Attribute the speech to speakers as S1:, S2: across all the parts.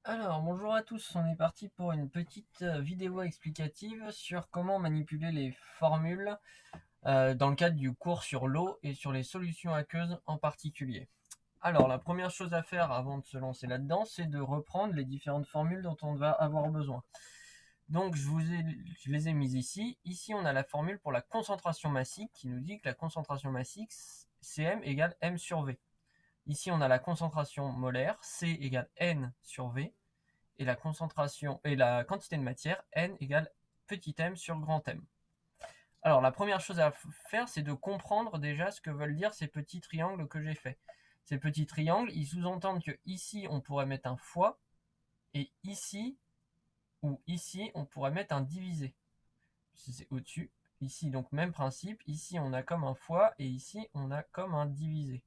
S1: Alors, bonjour à tous, on est parti pour une petite vidéo explicative sur comment manipuler les formules dans le cadre du cours sur l'eau et sur les solutions aqueuses en particulier. Alors, la première chose à faire avant de se lancer là-dedans, c'est de reprendre les différentes formules dont on va avoir besoin. Donc, je les ai mises ici. Ici, on a la formule pour la concentration massique qui nous dit que la concentration massique, Cm égale M sur V. Ici, on a la concentration molaire, C égale N sur V et la concentration et la quantité de matière n égale petit m sur grand M. Alors la première chose à faire, c'est de comprendre déjà ce que veulent dire ces petits triangles que j'ai faits. Ces petits triangles, ils sous-entendent que ici on pourrait mettre un fois et ici ou ici on pourrait mettre un divisé. Si c'est au-dessus, ici donc même principe, ici on a comme un fois et ici on a comme un divisé.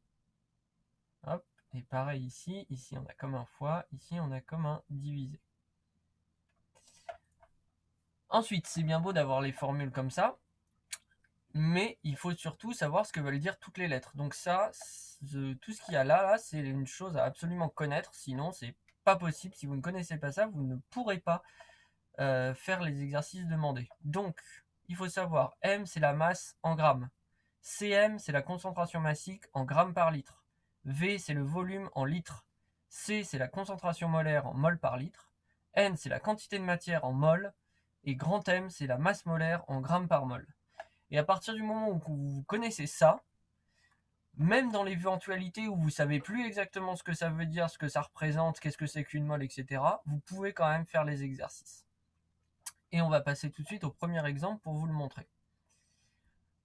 S1: Hop, et pareil ici on a comme un fois, ici on a comme un divisé. Ensuite, c'est bien beau d'avoir les formules comme ça, mais il faut surtout savoir ce que veulent dire toutes les lettres. Donc ça, tout ce qu'il y a là, c'est une chose à absolument connaître, sinon c'est pas possible. Si vous ne connaissez pas ça, vous ne pourrez pas faire les exercices demandés. Donc, il faut savoir, M c'est la masse en grammes, Cm c'est la concentration massique en grammes par litre, V c'est le volume en litres, C c'est la concentration molaire en mol par litre, N c'est la quantité de matière en mol, et grand M c'est la masse molaire en grammes par mol. Et à partir du moment où vous connaissez ça, même dans l'éventualité où vous savez plus exactement ce que ça veut dire, ce que ça représente, qu'est-ce que c'est qu'une mole, etc., vous pouvez quand même faire les exercices. Et on va passer tout de suite au premier exemple pour vous le montrer.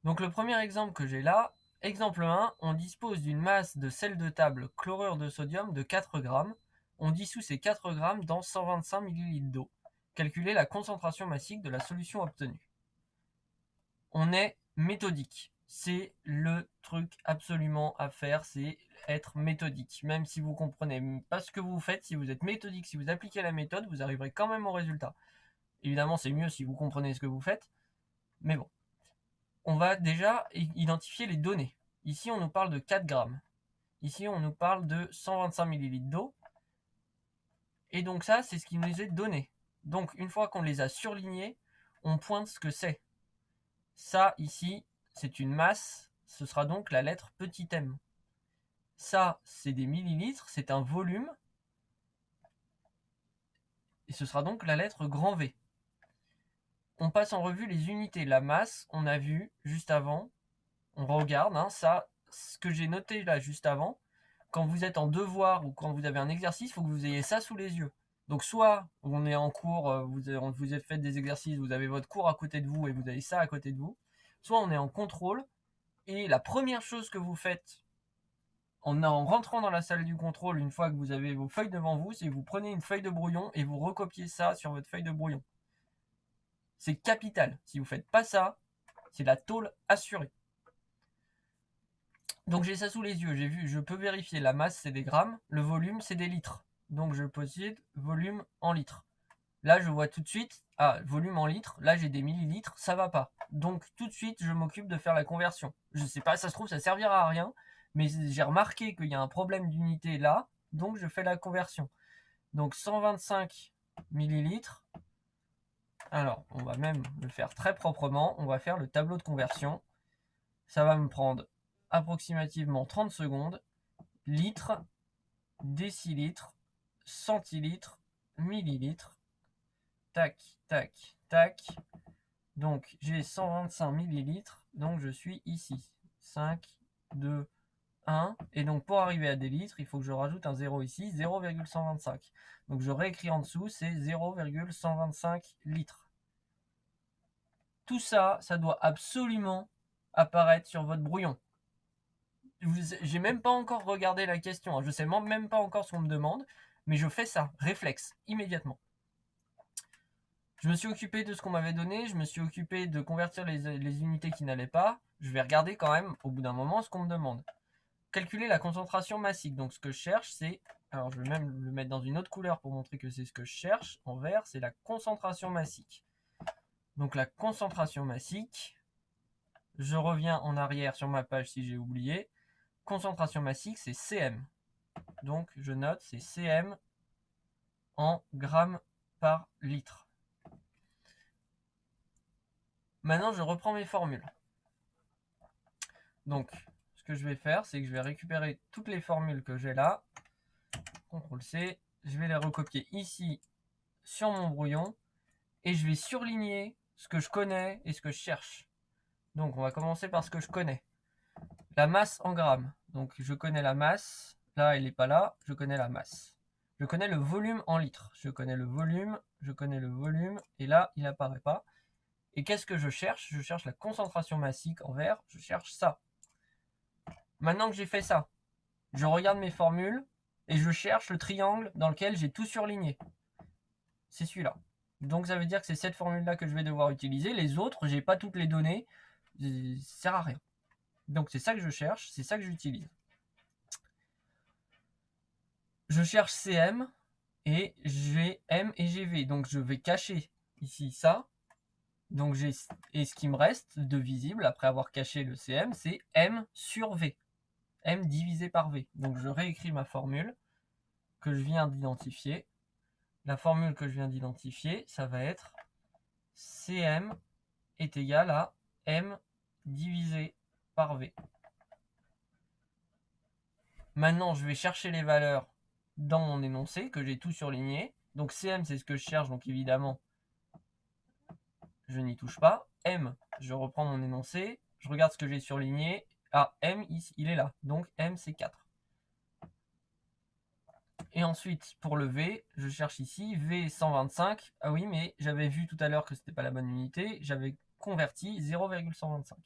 S1: Donc le premier exemple que j'ai là, exemple 1, on dispose d'une masse de sel de table chlorure de sodium de 4 grammes. On dissout ces 4 grammes dans 125 ml d'eau. Calculez la concentration massique de la solution obtenue. On est méthodique. C'est le truc absolument à faire, c'est être méthodique. Même si vous comprenez pas ce que vous faites, si vous êtes méthodique, si vous appliquez la méthode, vous arriverez quand même au résultat. Évidemment, c'est mieux si vous comprenez ce que vous faites, mais bon. On va déjà identifier les données. Ici, on nous parle de 4 grammes. Ici, on nous parle de 125 ml d'eau. Et donc ça, c'est ce qui nous est donné. Donc, une fois qu'on les a surlignés, on pointe ce que c'est. Ça, ici, c'est une masse. Ce sera donc la lettre petit m. Ça, c'est des millilitres, c'est un volume. Et ce sera donc la lettre grand V. On passe en revue les unités. La masse, on a vu juste avant. On regarde, ça, ce que j'ai noté là juste avant. Quand vous êtes en devoir ou quand vous avez un exercice, il faut que vous ayez ça sous les yeux. Donc soit on est en cours, vous avez fait des exercices, vous avez votre cours à côté de vous et vous avez ça à côté de vous. Soit on est en contrôle et la première chose que vous faites en rentrant dans la salle du contrôle, une fois que vous avez vos feuilles devant vous, c'est que vous prenez une feuille de brouillon et vous recopiez ça sur votre feuille de brouillon. C'est capital. Si vous faites pas ça, c'est la tôle assurée. Donc j'ai ça sous les yeux, je peux vérifier la masse c'est des grammes, le volume c'est des litres. Donc je possède volume en litres. Là je vois tout de suite, volume en litres, là j'ai des millilitres, ça va pas. Donc tout de suite je m'occupe de faire la conversion. Je sais pas, ça se trouve ça servira à rien, mais j'ai remarqué qu'il y a un problème d'unité là, donc je fais la conversion. Donc 125 millilitres. Alors on va même le faire très proprement, on va faire le tableau de conversion. Ça va me prendre approximativement 30 secondes. Litres, décilitres, centilitres, millilitres. Tac, tac, tac. Donc j'ai 125 millilitres, donc je suis ici. 5, 2, 1. Et donc pour arriver à des litres, il faut que je rajoute un 0 ici, 0,125. Donc je réécris en dessous, c'est 0,125 litres. Tout ça, ça doit absolument apparaître sur votre brouillon. J'ai même pas encore regardé la question, je sais même pas encore ce qu'on me demande, mais je fais ça, réflexe, immédiatement. Je me suis occupé de ce qu'on m'avait donné, je me suis occupé de convertir les unités qui n'allaient pas. Je vais regarder quand même, au bout d'un moment, ce qu'on me demande. Calculer la concentration massique. Donc ce que je cherche, c'est... Alors je vais même le mettre dans une autre couleur pour montrer que c'est ce que je cherche. En vert, c'est la concentration massique. Donc la concentration massique, je reviens en arrière sur ma page si j'ai oublié. Concentration massique, c'est Cm. Donc je note, c'est Cm en grammes par litre. Maintenant, je reprends mes formules. Donc, ce que je vais faire, c'est que je vais récupérer toutes les formules que j'ai là. CTRL-C. Je vais les recopier ici sur mon brouillon. Et je vais surligner ce que je connais et ce que je cherche. Donc, on va commencer par ce que je connais. La masse en grammes. Donc, je connais la masse. Là, elle n'est pas là. Je connais la masse. Je connais le volume en litres. Je connais le volume. Je connais le volume. Et là, il n'apparaît pas. Et qu'est-ce que je cherche? Je cherche la concentration massique en vert. Je cherche ça. Maintenant que j'ai fait ça, je regarde mes formules et je cherche le triangle dans lequel j'ai tout surligné. C'est celui-là. Donc ça veut dire que c'est cette formule-là que je vais devoir utiliser. Les autres, j'ai pas toutes les données. Ça sert à rien. Donc c'est ça que je cherche, c'est ça que j'utilise. Je cherche CM et j'ai M et GV. Donc je vais cacher ici ça. Donc et ce qui me reste de visible après avoir caché le CM, c'est M sur V. M divisé par V. Donc je réécris ma formule que je viens d'identifier. La formule que je viens d'identifier, ça va être CM est égal à M divisé par V. Maintenant, je vais chercher les valeurs dans mon énoncé, que j'ai tout surligné. Donc CM, c'est ce que je cherche, donc évidemment, je n'y touche pas. M, je reprends mon énoncé, je regarde ce que j'ai surligné. Ah, M, il est là. Donc M, c'est 4. Et ensuite, pour le V, je cherche ici, V 125. Ah oui, mais j'avais vu tout à l'heure que ce n'était pas la bonne unité. J'avais converti 0,125.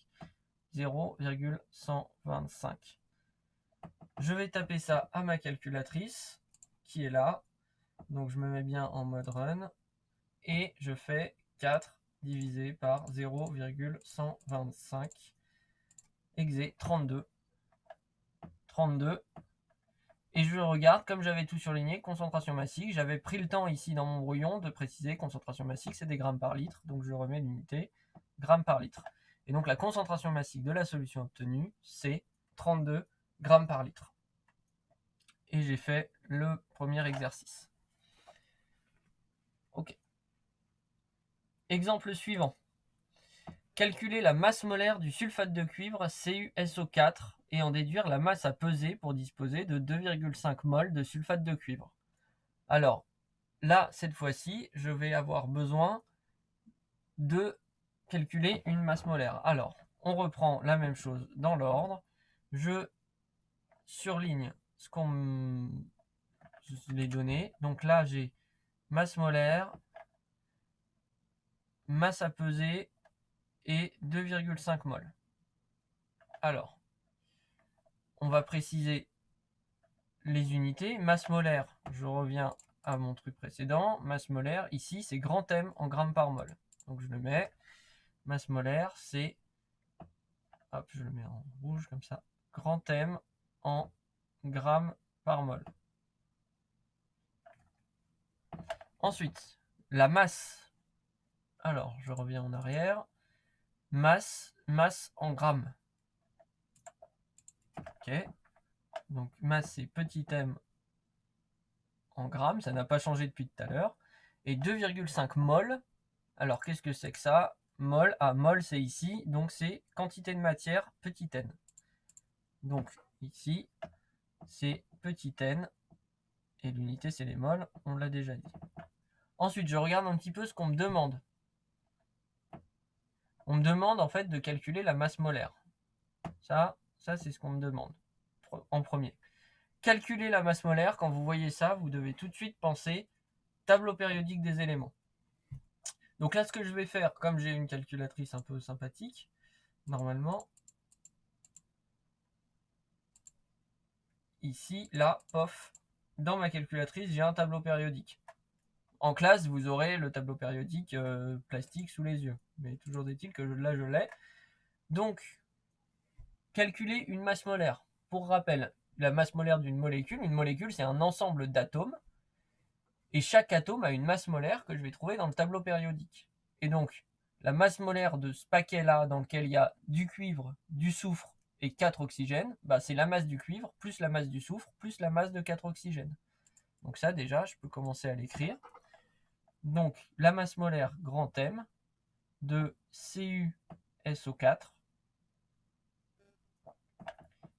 S1: 0,125. Je vais taper ça à ma calculatrice, qui est là. Donc je me mets bien en mode run. Et je fais 4 divisé par 0,125. Exé 32. 32. Et je regarde, comme j'avais tout surligné, concentration massique. J'avais pris le temps ici dans mon brouillon de préciser concentration massique, c'est des grammes par litre. Donc je remets l'unité grammes par litre. Et donc la concentration massique de la solution obtenue, c'est 32 grammes par litre. Et j'ai fait le premier exercice. Ok. Exemple suivant. Calculer la masse molaire du sulfate de cuivre CuSO4 et en déduire la masse à peser pour disposer de 2,5 mol de sulfate de cuivre. Alors, là, cette fois-ci, je vais avoir besoin de calculer une masse molaire. Alors, on reprend la même chose dans l'ordre. Je surligne ce qu'on les données. Donc là, j'ai masse molaire, masse à peser et 2,5 mol. Alors, on va préciser les unités. Masse molaire, je reviens à mon truc précédent. Masse molaire, ici, c'est grand M en grammes par mol. Donc je le mets. Masse molaire, c'est... Hop, je le mets en rouge comme ça. Grand M en grammes par mol. Ensuite, la masse. Alors, je reviens en arrière. Masse en grammes. Ok. Donc, masse, c'est petit m en grammes. Ça n'a pas changé depuis tout à l'heure. Et 2,5 mol. Alors, qu'est-ce que c'est que ça? Mol, mol, c'est ici. Donc, c'est quantité de matière, petit n. Donc, ici, c'est petit n. Et l'unité, c'est les mols. On l'a déjà dit. Ensuite, je regarde un petit peu ce qu'on me demande. On me demande, en fait, de calculer la masse molaire. Ça c'est ce qu'on me demande en premier. Calculer la masse molaire, quand vous voyez ça, vous devez tout de suite penser tableau périodique des éléments. Donc là, ce que je vais faire, comme j'ai une calculatrice un peu sympathique, normalement, ici, là, pof, dans ma calculatrice, j'ai un tableau périodique. En classe, vous aurez le tableau périodique plastique sous les yeux. Mais toujours est-il que là, je l'ai. Donc, calculer une masse molaire. Pour rappel, la masse molaire d'une molécule, une molécule, c'est un ensemble d'atomes. Et chaque atome a une masse molaire que je vais trouver dans le tableau périodique. Et donc, la masse molaire de ce paquet-là, dans lequel il y a du cuivre, du soufre et 4 oxygènes, bah, c'est la masse du cuivre, plus la masse du soufre, plus la masse de 4 oxygènes. Donc ça déjà, je peux commencer à l'écrire. Donc la masse molaire grand M de CuSO4,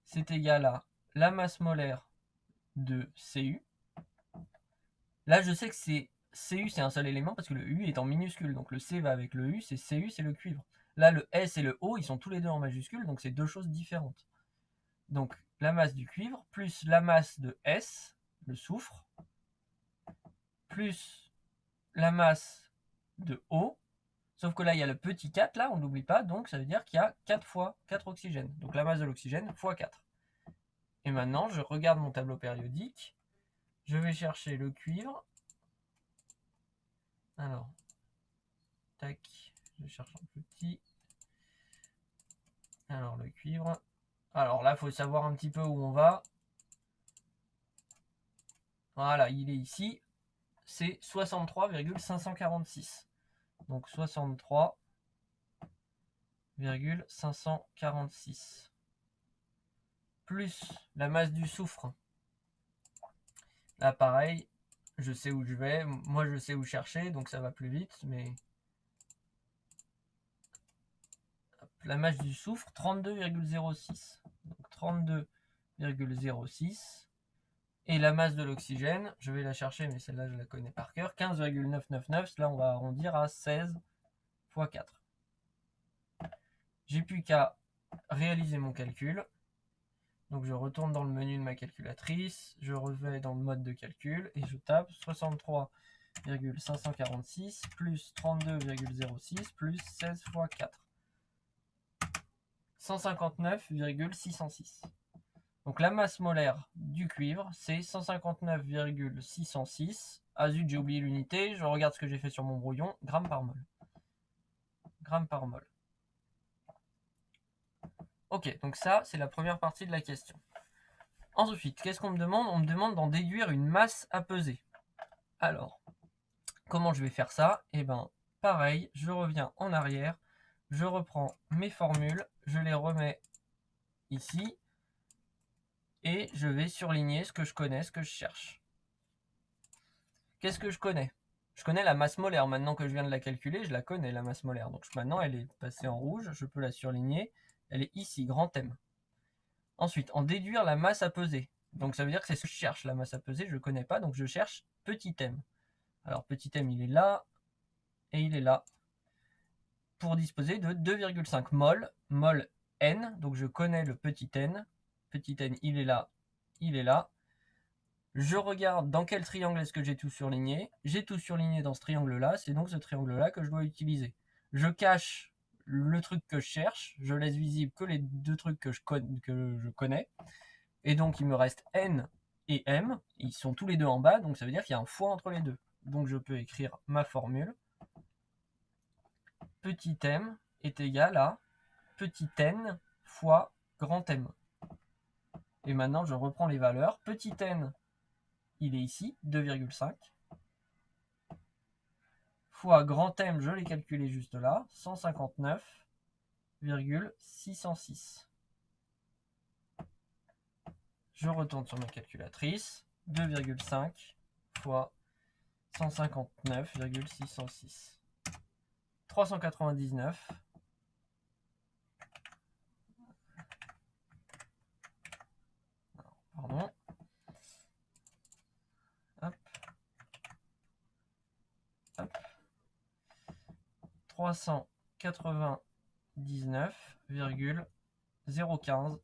S1: c'est égal à la masse molaire de Cu. Là, je sais que Cu, c'est un seul élément parce que le U est en minuscule. Donc le C va avec le U, c'est Cu, c'est le cuivre. Là, le S et le O, ils sont tous les deux en majuscule, donc c'est deux choses différentes. Donc la masse du cuivre plus la masse de S, le soufre, plus la masse de O. Sauf que là, il y a le petit 4, là, on n'oublie pas, donc ça veut dire qu'il y a 4 fois 4 oxygènes. Donc la masse de l'oxygène fois 4. Et maintenant, je regarde mon tableau périodique. Je vais chercher le cuivre. Alors, tac, je cherche un petit. Alors, le cuivre. Alors là, il faut savoir un petit peu où on va. Voilà, il est ici. C'est 63,546. Donc 63,546. Plus la masse du soufre. Là, pareil, je sais où je vais. Moi, je sais où chercher, donc ça va plus vite. Mais la masse du soufre, 32,06. Donc 32,06. Et la masse de l'oxygène, je vais la chercher, mais celle-là, je la connais par cœur. 15,999. Là, on va arrondir à 16 fois 4. J'ai plus qu'à réaliser mon calcul. Donc je retourne dans le menu de ma calculatrice, je reviens dans le mode de calcul et je tape 63,546 plus 32,06 plus 16 fois 4. 159,606. Donc la masse molaire du cuivre, c'est 159,606. Ah zut, j'ai oublié l'unité, je regarde ce que j'ai fait sur mon brouillon, grammes par mol. Grammes par mol. Ok, donc ça, c'est la première partie de la question. Ensuite, qu'est-ce qu'on me demande? On me demande d'en déduire une masse à peser. Alors, comment je vais faire ça? Eh bien, pareil, je reviens en arrière, je reprends mes formules, je les remets ici, et je vais surligner ce que je connais, ce que je cherche. Qu'est-ce que je connais? Je connais la masse molaire. Maintenant que je viens de la calculer, je la connais, la masse molaire. Donc maintenant, elle est passée en rouge, je peux la surligner. Elle est ici, grand M. Ensuite, en déduire la masse à peser. Donc ça veut dire que c'est ce que je cherche, la masse à peser, je ne connais pas, donc je cherche petit m. Alors petit m, il est là, et il est là, pour disposer de 2,5 mol, mol n, donc je connais le petit n, il est là, il est là. Je regarde dans quel triangle est-ce que j'ai tout surligné, j'ai tout surligné dans ce triangle-là, c'est donc ce triangle-là que je dois utiliser. Je cache le truc que je cherche, je laisse visible que les deux trucs que je connais, et donc il me reste n et m, ils sont tous les deux en bas, donc ça veut dire qu'il y a un fois entre les deux. Donc je peux écrire ma formule. Petit m est égal à petit n fois grand M. Et maintenant je reprends les valeurs. Petit n, il est ici, 2,5. Fois grand M, je l'ai calculé juste là, 159,606. Je retourne sur ma calculatrice. 2,5 fois 159,606. 399. Pardon. Hop. Hop. 399,015.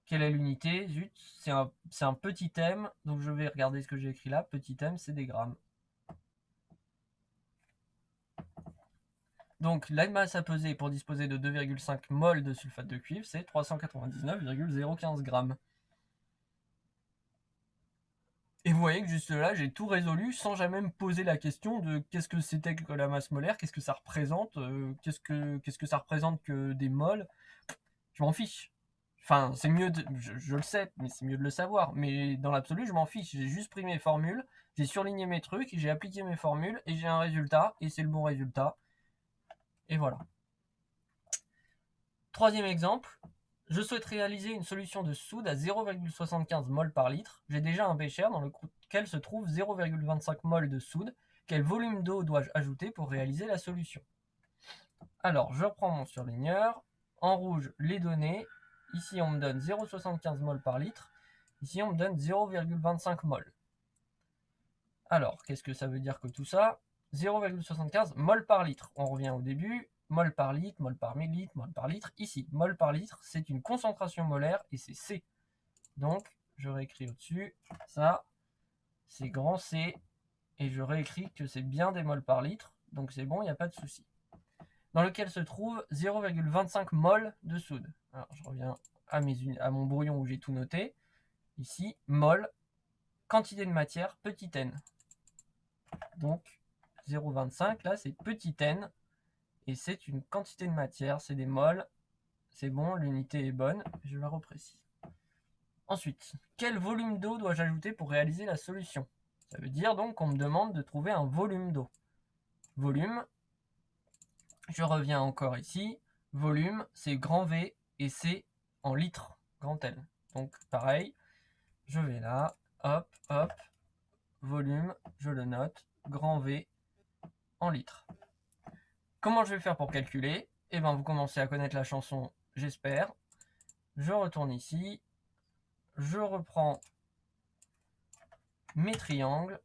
S1: Quelle est l'unité? Zut, c'est un petit m, donc je vais regarder ce que j'ai écrit là. Petit m, c'est des grammes. Donc la masse à peser pour disposer de 2,5 mol de sulfate de cuivre, c'est 399,015 grammes. Et vous voyez que juste là, j'ai tout résolu sans jamais me poser la question de qu'est-ce que c'était que la masse molaire, qu'est-ce que ça représente, qu'est-ce que ça représente que des moles. Je m'en fiche. Enfin, c'est mieux, je le sais, mais c'est mieux de le savoir. Mais dans l'absolu, je m'en fiche. J'ai juste pris mes formules, j'ai surligné mes trucs, j'ai appliqué mes formules, et j'ai un résultat, et c'est le bon résultat. Et voilà. Troisième exemple, Je souhaite réaliser une solution de soude à 0,75 mol par litre. J'ai déjà un bécher dans lequel se trouve 0,25 mol de soude. Quel volume d'eau dois-je ajouter pour réaliser la solution? Alors, je reprends mon surligneur. En rouge, les données. Ici, on me donne 0,75 mol par litre. Ici, on me donne 0,25 mol. Alors, qu'est-ce que ça veut dire que tout ça? 0,75 mol par litre. On revient au début. Mol par litre, mol par millilitre, mol par litre. Ici, mol par litre, c'est une concentration molaire et c'est C. Donc, je réécris au-dessus. Ça, c'est grand C. Et je réécris que c'est bien des mols par litre. Donc, c'est bon, il n'y a pas de souci. Dans lequel se trouve 0,25 mol de soude. Alors, je reviens à mon brouillon où j'ai tout noté. Ici, mol, quantité de matière, petit n. Donc, 0,25, là, c'est petit n. Et c'est une quantité de matière, c'est des mols. C'est bon, l'unité est bonne. Je la reprécise. Ensuite, quel volume d'eau dois-je ajouter pour réaliser la solution? Ça veut dire donc qu'on me demande de trouver un volume d'eau. Volume, je reviens encore ici. Volume, c'est grand V et c'est en litres, grand L. Donc pareil, je vais là, hop, hop, volume, je le note, grand V en litres. Comment je vais faire pour calculer? Eh bien, vous commencez à connaître la chanson, j'espère. Je retourne ici, je reprends mes triangles,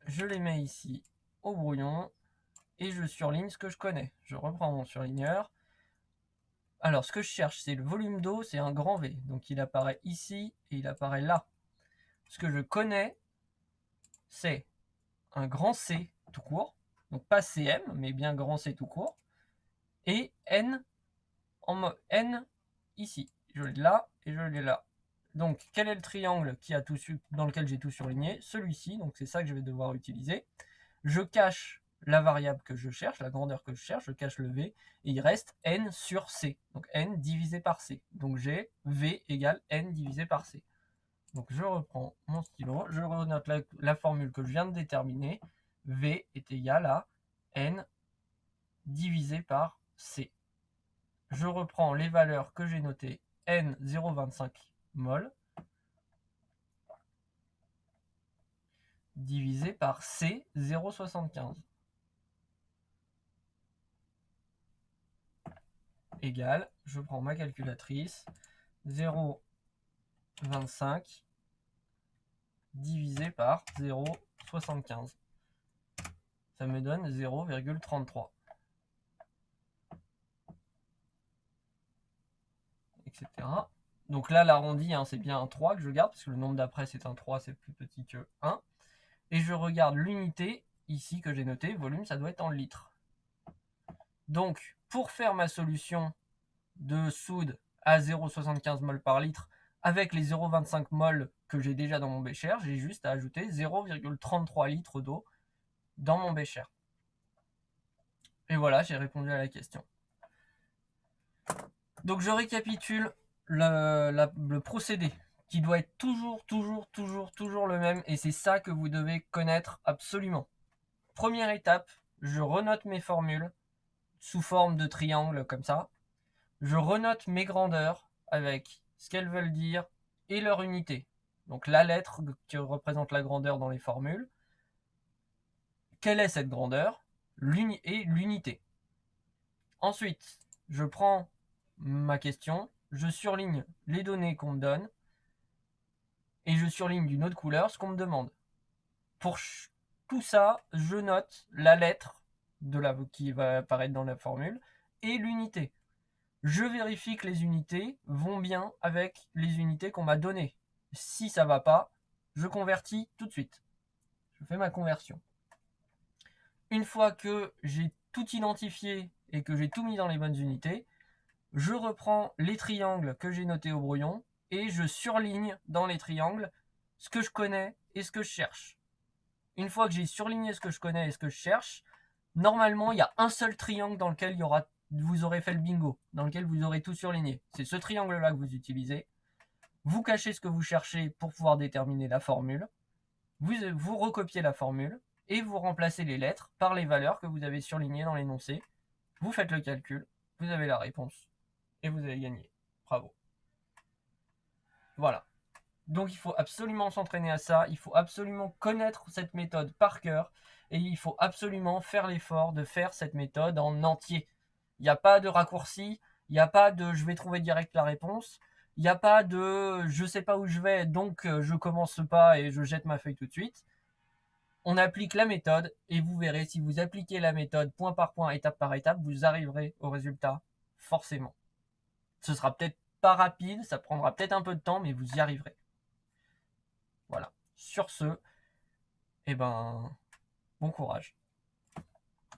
S1: je les mets ici au brouillon et je surligne ce que je connais. Je reprends mon surligneur. Alors, ce que je cherche, c'est le volume d'eau, c'est un grand V. Donc, il apparaît ici et il apparaît là. Ce que je connais, c'est un grand C tout court. Donc, pas CM, mais bien grand C tout court. Et N, N ici. Je l'ai là et je l'ai là. Donc, quel est le triangle dans lequel j'ai tout surligné? Celui-ci. Donc, c'est ça que je vais devoir utiliser. Je cache la variable que je cherche, la grandeur que je cherche, je cache le V, et il reste N sur C. Donc N divisé par C. Donc j'ai V égale N divisé par C. Donc je reprends mon stylo, je renote la formule que je viens de déterminer. V est égal à N divisé par C. Je reprends les valeurs que j'ai notées. N 0,25 mol divisé par C 0,75. Égale, je prends ma calculatrice, 0,25 divisé par 0,75. Ça me donne 0,33. Etc. Donc là, l'arrondi, hein, c'est bien un 3 que je garde, parce que le nombre d'après, c'est un 3, c'est plus petit que 1. Et je regarde l'unité, ici, que j'ai noté, volume, ça doit être en litres. Donc, pour faire ma solution de soude à 0,75 mol par litre, avec les 0,25 mol que j'ai déjà dans mon bécher, j'ai juste à ajouter 0,33 litres d'eau dans mon bécher. Et voilà, j'ai répondu à la question. Donc je récapitule le procédé qui doit être toujours le même, et c'est ça que vous devez connaître absolument. Première étape, je renote mes formules sous forme de triangle comme ça. Je renote mes grandeurs avec ce qu'elles veulent dire et leur unité. Donc la lettre qui représente la grandeur dans les formules. Quelle est cette grandeur? Et l'unité. Ensuite, je prends ma question, je surligne les données qu'on me donne et je surligne d'une autre couleur ce qu'on me demande. Pour tout ça, je note la lettre qui va apparaître dans la formule et l'unité. Je vérifie que les unités vont bien avec les unités qu'on m'a données. Si ça ne va pas, je convertis tout de suite. Je fais ma conversion. Une fois que j'ai tout identifié et que j'ai tout mis dans les bonnes unités, je reprends les triangles que j'ai notés au brouillon et je surligne dans les triangles ce que je connais et ce que je cherche. Une fois que j'ai surligné ce que je connais et ce que je cherche, normalement, il y a un seul triangle dans lequel vous aurez fait le bingo, dans lequel vous aurez tout surligné. C'est ce triangle-là que vous utilisez. Vous cachez ce que vous cherchez pour pouvoir déterminer la formule. Vous recopiez la formule et vous remplacez les lettres par les valeurs que vous avez surlignées dans l'énoncé. Vous faites le calcul, vous avez la réponse et vous avez gagné. Bravo. Voilà. Donc il faut absolument s'entraîner à ça, il faut absolument connaître cette méthode par cœur et il faut absolument faire l'effort de faire cette méthode en entier. Il n'y a pas de raccourci, il n'y a pas de je vais trouver direct la réponse, il n'y a pas de je sais pas où je vais donc je commence pas et je jette ma feuille tout de suite. On applique la méthode et vous verrez, si vous appliquez la méthode point par point, étape par étape, vous arriverez au résultat forcément. Ce sera peut-être pas rapide, ça prendra peut-être un peu de temps, mais vous y arriverez. Voilà. Sur ce, eh ben, bon courage.